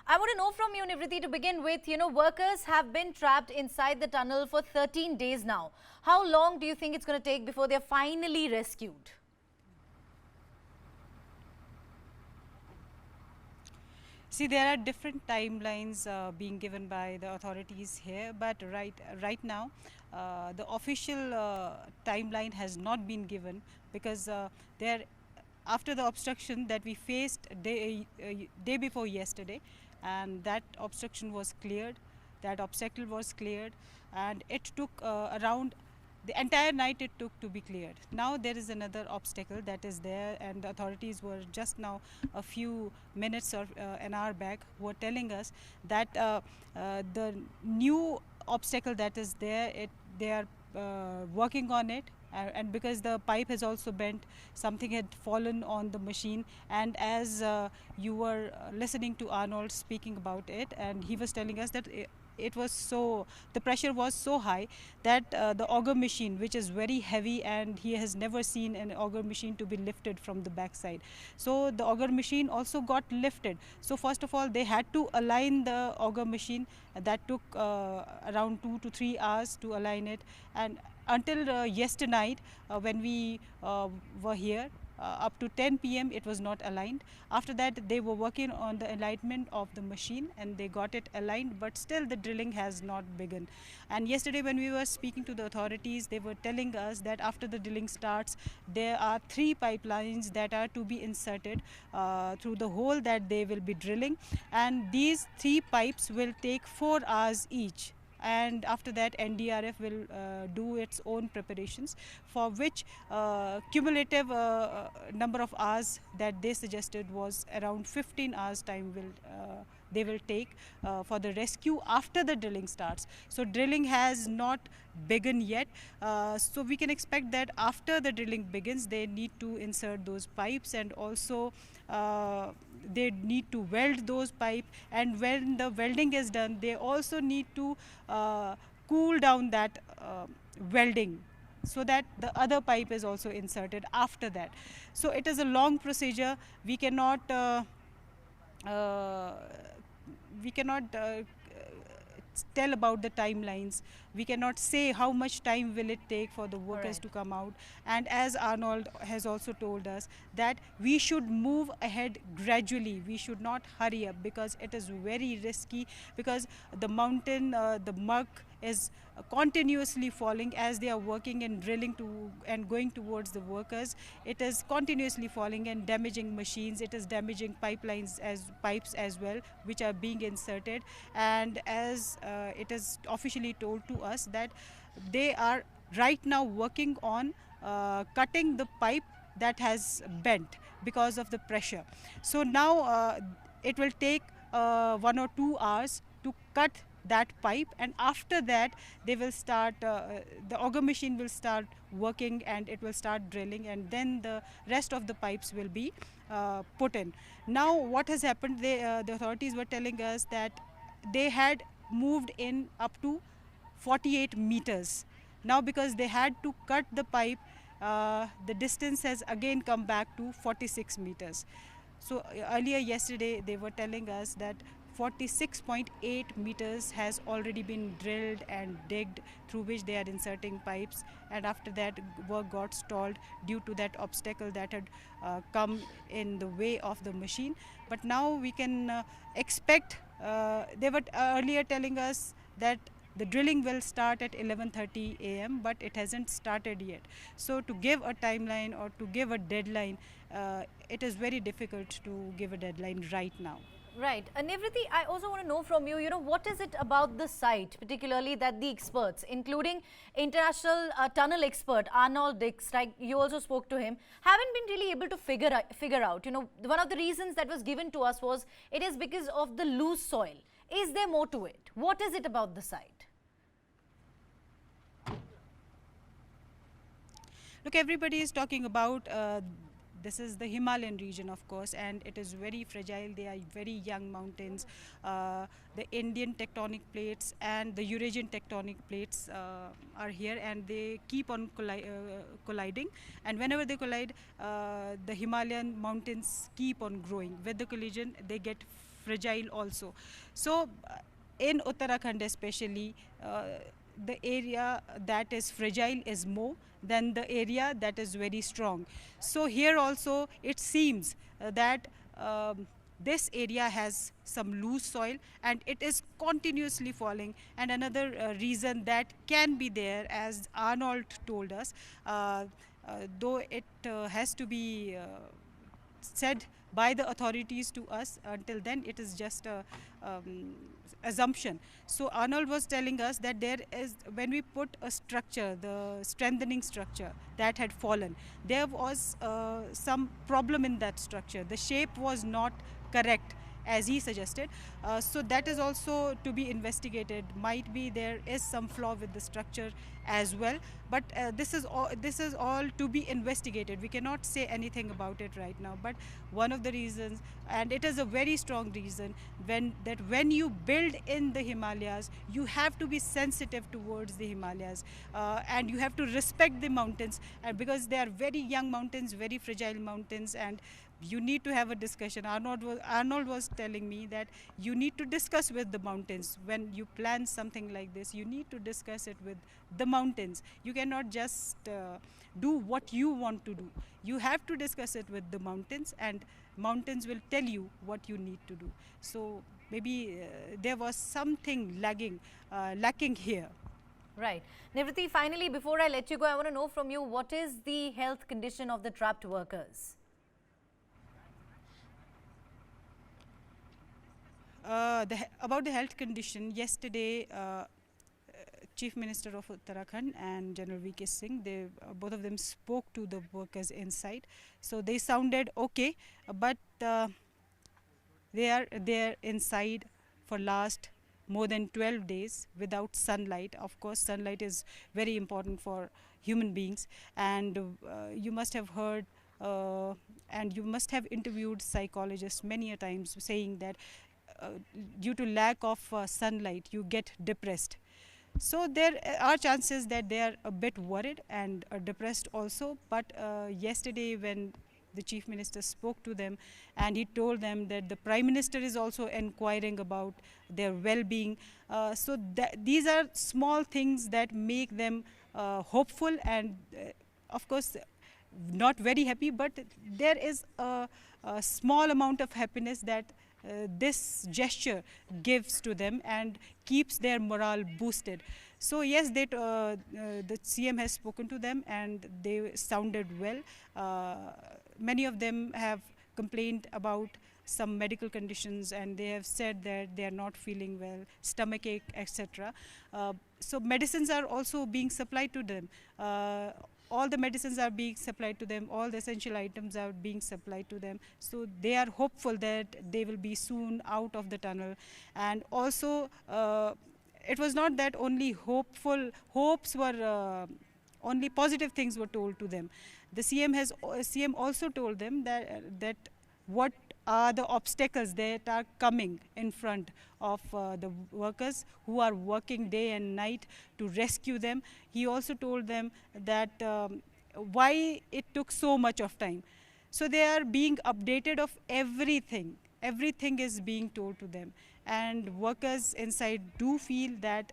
I want to know from you, Nivriti, to begin with, workers have been trapped inside the tunnel for 13 days now. How long do you think it's going to take before they're finally rescued? See, there are different timelines being given by the authorities here, but right now, the official timeline has not been given because there, after the obstruction that we faced day before yesterday, and that obstruction was cleared, that obstacle was cleared, and it took around the entire night it took to be cleared. Now there is another obstacle that is there, and the authorities were just now a few minutes or an hour back were telling us that the new obstacle that is there, they are working on it, and because the pipe has also bent, something had fallen on the machine. And as you were listening to Arnold speaking about it, and he was telling us that it was so, the pressure was so high that the auger machine, which is very heavy, and he has never seen an auger machine to be lifted from the backside, so the auger machine also got lifted. So first of all they had to align the auger machine. That took around 2 to 3 hours to align it, and until yesterday night when we were here, up to 10 p.m. it was not aligned. After that they were working on the alignment of the machine and they got it aligned, but still the drilling has not begun. And yesterday when we were speaking to the authorities, they were telling us that after the drilling starts, there are 3 pipelines that are to be inserted through the hole that they will be drilling, and these 3 pipes will take 4 hours each. And after that NDRF will do its own preparations, for which cumulative number of hours that they suggested was around 15 hours time they will take for the rescue after the drilling starts. So drilling has not begun yet, so we can expect that after the drilling begins they need to insert those pipes, and also they need to weld those pipes, and when the welding is done they also need to cool down that welding, so that the other pipe is also inserted after that. So it is a long procedure. We cannot tell about the timelines. We cannot say how much time will it take for the workers to come out. And as Arnold has also told us, that we should move ahead gradually. We should not hurry up because it is very risky, because the mountain, the muck is continuously falling as they are working and drilling to and going towards the workers. It is continuously falling and damaging machines. It is damaging pipelines as pipes as well, which are being inserted. And as it is officially told to us that they are right now working on cutting the pipe that has bent because of the pressure. So now it will take 1 or 2 hours to cut that pipe, and after that they will start, the auger machine will start working and it will start drilling, and then the rest of the pipes will be put in. Now what has happened, the authorities were telling us that they had moved in up to 48 meters. Now because they had to cut the pipe, the distance has again come back to 46 meters. So earlier yesterday they were telling us that 46.8 meters has already been drilled and digged, through which they are inserting pipes, and after that work got stalled due to that obstacle that had come in the way of the machine. But now we can expect, they were earlier telling us that the drilling will start at 11:30 a.m. but it hasn't started yet. So to give a timeline or to give a deadline, it is very difficult to give a deadline right now. Right. Nivriti, I also want to know from you, what is it about the site, particularly that the experts, including international tunnel expert Arnold Dix, like you also spoke to him, haven't been really able to figure out. One of the reasons that was given to us was it is because of the loose soil. Is there more to it? What is it about the site? Look, everybody is talking about this is the Himalayan region, of course, and it is very fragile. They are very young mountains. The Indian tectonic plates and the Eurasian tectonic plates are here, and they keep on colliding. And whenever they collide, the Himalayan mountains keep on growing. With the collision, they get fragile also. So, in Uttarakhand especially, the area that is fragile is more than the area that is very strong. So here also it seems that this area has some loose soil and it is continuously falling. And another reason that can be there, as Arnold told us, though it has to be said by the authorities to us, until then it is just a assumption. So Arnold was telling us that there is, when we put a structure, the strengthening structure that had fallen, there was some problem in that structure. The shape was not correct as he suggested. So that is also to be investigated. Might be there is some flaw with the structure as well, but this is all to be investigated. We cannot say anything about it right now, but one of the reasons, and it is a very strong reason, when you build in the Himalayas, you have to be sensitive towards the Himalayas, and you have to respect the mountains, and because they are very young mountains, very fragile mountains, and you need to have a discussion. Arnold was telling me that you need to discuss with the mountains. When you plan something like this, you need to discuss it with the mountains. You cannot just do what you want to do. You have to discuss it with the mountains, and mountains will tell you what you need to do. So maybe there was something lacking here. Right. Nivriti, finally, before I let you go, I want to know from you, what is the health condition of the trapped workers? About the health condition, yesterday Chief Minister of Uttarakhand and General V.K. Singh, they both of them spoke to the workers inside. So they sounded okay, but they are there inside for last more than 12 days without sunlight. Of course, sunlight is very important for human beings, and you must have heard and you must have interviewed psychologists many a times saying that due to lack of sunlight you get depressed. So there are chances that they are a bit worried and depressed also, but yesterday when the Chief Minister spoke to them, and he told them that the Prime Minister is also inquiring about their well-being. So these are small things that make them hopeful, and of course not very happy, but there is a small amount of happiness that this gesture gives to them and keeps their morale boosted. So yes, the CM has spoken to them and they sounded well. Many of them have complained about some medical conditions, and they have said that they are not feeling well, stomachache, etc. So medicines are also being supplied to them. All the medicines are being supplied to them, all the essential items are being supplied to them. So they are hopeful that they will be soon out of the tunnel. And also, it was not that only hopes were, only positive things were told to them. The CM also told them that what are the obstacles that are coming in front of the workers who are working day and night to rescue them. He also told them that why it took so much of time. So they are being updated of everything. Everything is being told to them. And workers inside do feel that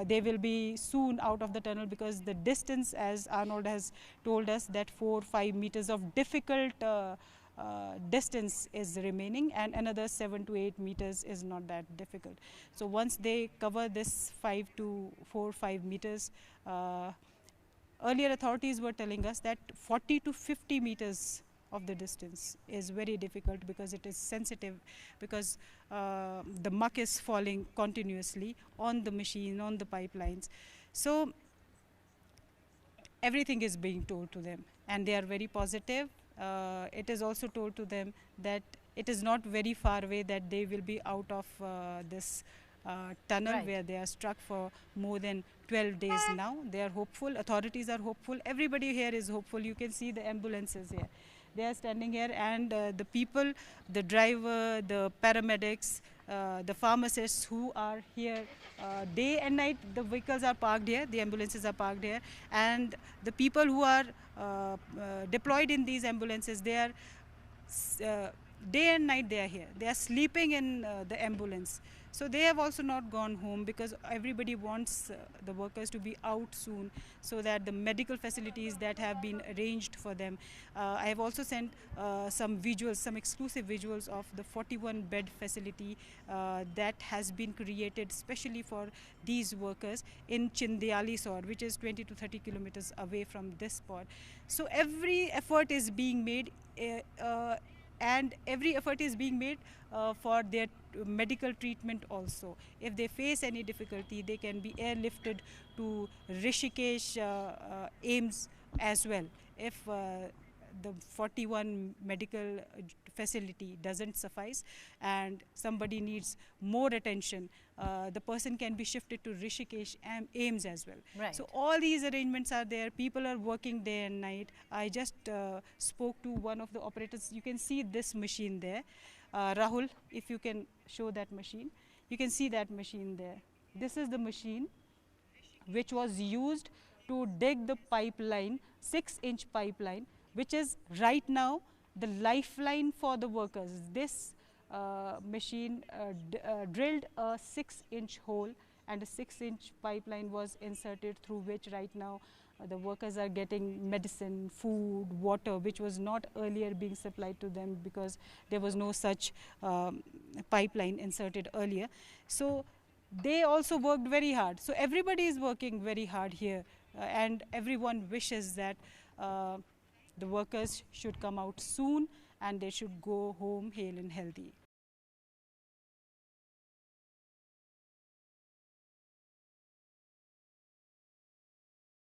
they will be soon out of the tunnel, because the distance, as Arnold has told us, that 4-5 meters of difficult distance is remaining, and another 7 to 8 meters is not that difficult. So once they cover this 5 meters, earlier authorities were telling us that 40 to 50 meters of the distance is very difficult, because it is sensitive, because the muck is falling continuously on the machine, on the pipelines. So everything is being told to them, and they are very positive. It is also told to them that it is not very far away that they will be out of this tunnel, Right. where they are stuck for more than 12 days now. They are hopeful, authorities are hopeful, everybody here is hopeful. You can see the ambulances here. They are standing here, and the people, the driver, the paramedics, the pharmacists who are here day and night, the vehicles are parked here, the ambulances are parked here, and the people who are deployed in these ambulances, they are day and night they are here. They are sleeping in the ambulance. So they have also not gone home, because everybody wants the workers to be out soon, so that the medical facilities that have been arranged for them. I have also sent some visuals, some exclusive visuals of the 41 bed facility that has been created specially for these workers in Chindiali Sor, which is 20 to 30 kilometers away from this spot. So every effort is being made, and every effort is being made for their medical treatment also. If they face any difficulty, they can be airlifted to Rishikesh AIMS as well. If the 41 medical facility doesn't suffice and somebody needs more attention, the person can be shifted to Rishikesh AIMS as well. Right. So all these arrangements are there. People are working day and night. I just spoke to one of the operators. You can see this machine there. Rahul, if you can show that machine. You can see that machine there. This is the machine which was used to dig the pipeline, 6-inch pipeline, which is right now the lifeline for the workers. This machine drilled a 6-inch hole, and a 6-inch pipeline was inserted, through which right now the workers are getting medicine, food, water, which was not earlier being supplied to them, because there was no such pipeline inserted earlier. So they also worked very hard. So everybody is working very hard here, and everyone wishes that the workers should come out soon and they should go home hale and healthy.